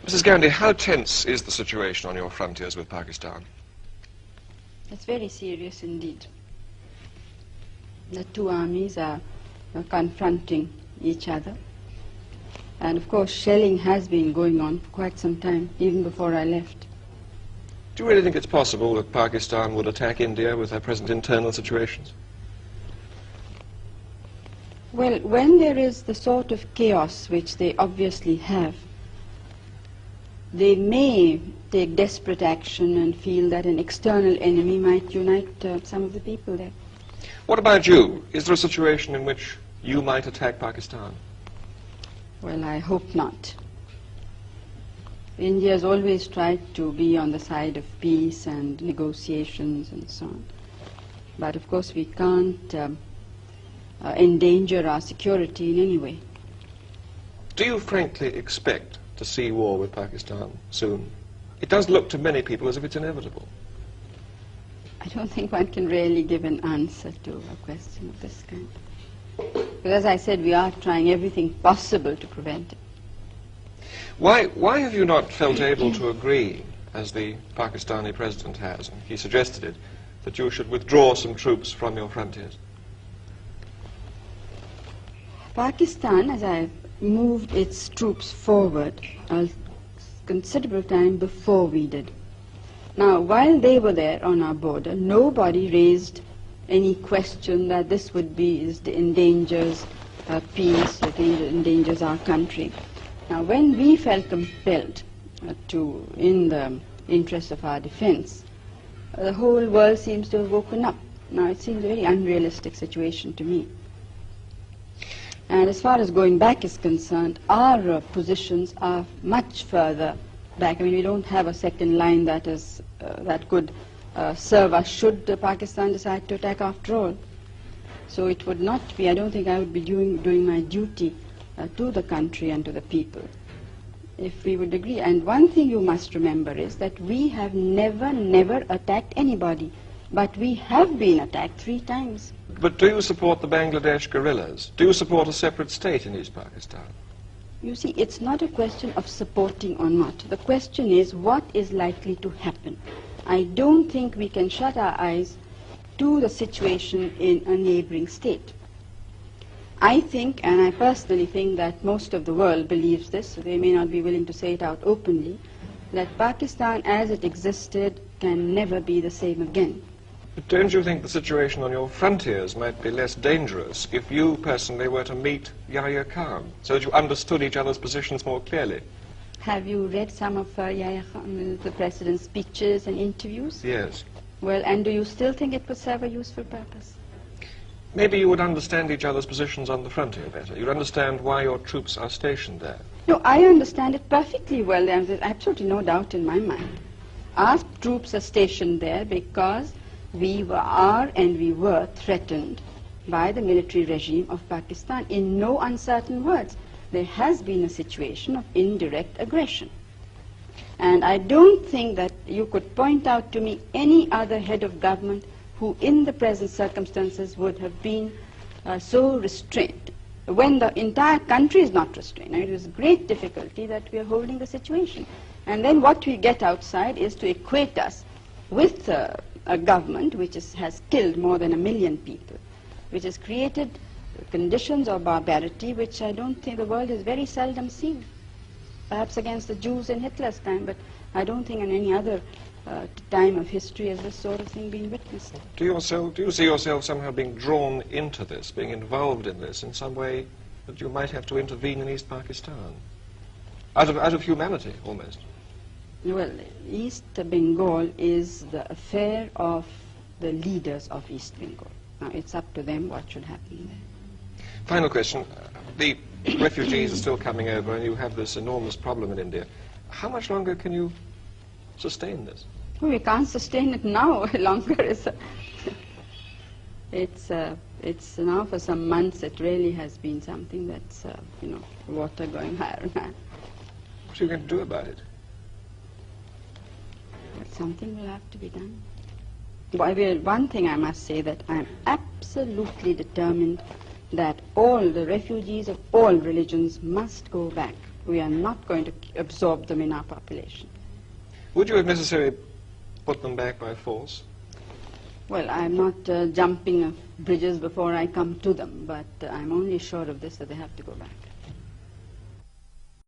Mrs. Gandhi, how tense is the situation on your frontiers with Pakistan? It's very serious indeed. The two armies are confronting each other. And of course, shelling has been going on for quite some time, even before I left. Do you really think it's possible that Pakistan would attack India with their present internal situations? Well, when there is the sort of chaos which they obviously have, they may take desperate action and feel that an external enemy might unite some of the people there. What about you? Is there a situation in which you might attack Pakistan? Well, I hope not. India has always tried to be on the side of peace and negotiations and so on. But of course we can't endanger our security in any way. Do you frankly expect to see war with Pakistan soon? It does look to many people as if it's inevitable. I don't think one can really give an answer to a question of this kind. But as I said, we are trying everything possible to prevent it. Why have you not felt able to agree, as the Pakistani president has, and he suggested it, that you should withdraw some troops from your frontiers? Pakistan, as I moved its troops forward a considerable time before we did. Now, while they were there on our border, nobody raised any question that this would be endangers peace, it endangers our country. Now, when we felt compelled to, in the interest of our defense, the whole world seems to have woken up. Now, it seems a very unrealistic situation to me. And as far as going back is concerned, our positions are much further back. I mean, we don't have a second line that is that could serve us should Pakistan decide to attack after all. So it would not be, I don't think I would be doing my duty to the country and to the people if we would agree. And one thing you must remember is that we have never attacked anybody, but we have been attacked 3 times. But do you support the Bangladesh guerrillas? Do you support a separate state in East Pakistan? You see, it's not a question of supporting or not. The question is what is likely to happen. I don't think we can shut our eyes to the situation in a neighboring state. I think, and I personally think that most of the world believes this, so they may not be willing to say it out openly, that Pakistan as it existed can never be the same again. But don't you think the situation on your frontiers might be less dangerous if you personally were to meet Yahya Khan, so that you understood each other's positions more clearly? Have you read some of Yahya Khan, the President's speeches and interviews? Yes. Well, and do you still think it would serve a useful purpose? Maybe you would understand each other's positions on the frontier better. You'd understand why your troops are stationed there. No, I understand it perfectly well. There's absolutely no doubt in my mind. Our troops are stationed there because we were threatened by the military regime of Pakistan. In no uncertain words, there has been a situation of indirect aggression. And I don't think that you could point out to me any other head of government who in the present circumstances would have been so restrained, when the entire country is not restrained. It is great difficulty that we are holding the situation. And then what we get outside is to equate us with a government which has killed more than 1 million people, which has created conditions of barbarity which I don't think the world has very seldom seen. Perhaps against the Jews in Hitler's time, but I don't think in any other time of history has this sort of thing been witnessed. Do you see yourself somehow being drawn into this, being involved in this in some way that you might have to intervene in East Pakistan? Out of humanity, almost. Well, East Bengal is the affair of the leaders of East Bengal. Now, it's up to them what should happen there. Final question. The refugees are still coming over and you have this enormous problem in India. How much longer can you sustain this? Well, we can't sustain it now. Longer is it's now for some months it really has been something that's, water going higher and higher. What are you going to do about it? Something will have to be done. One thing I must say, that I'm absolutely determined that all the refugees of all religions must go back. We are not going to absorb them in our population. Would you, if necessary, put them back by force? Well, I'm not jumping bridges before I come to them, but I'm only sure of this, that they have to go back.